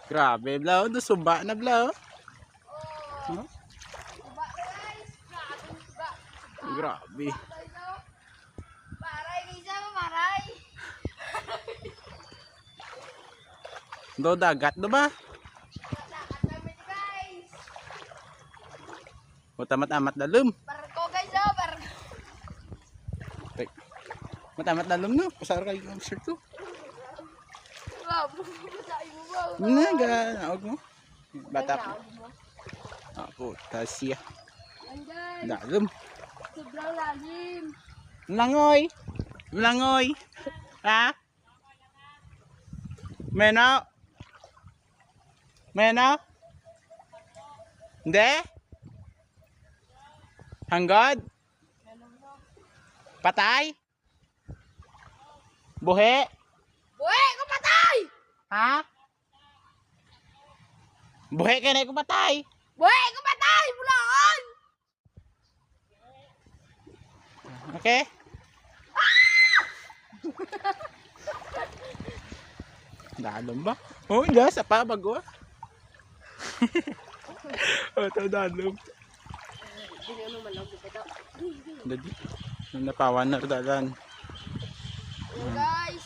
Grabe, blaw. Sumba na, blaw. Oh. Suba guys. Grabe. Maray guys, maray. Do dagat do ba? Dagat namin guys. O tamat-amat dalum. Barko guys, barko. Matamat dalum no. Pasar kayo ng shirt ko. Wow, busain mo ba? Naga, naog mo. Bata ko. Ako, tasya. Anday, Dalum. sobrang lalim. Langoy. Langoy. Ha? Meno? Meno? Hindi? Hanggad? Patay? Buhi? Buhay ko patay! Ha? Buhi ka na ko patay? Buhay ko patay! Bulaan! Okay? Dalom ba? Oh, hindi. Sa pa, bago. Oh, ito dalom. Hindi ano malawag ko ito. Dadi. Napawan na dalan. Guys,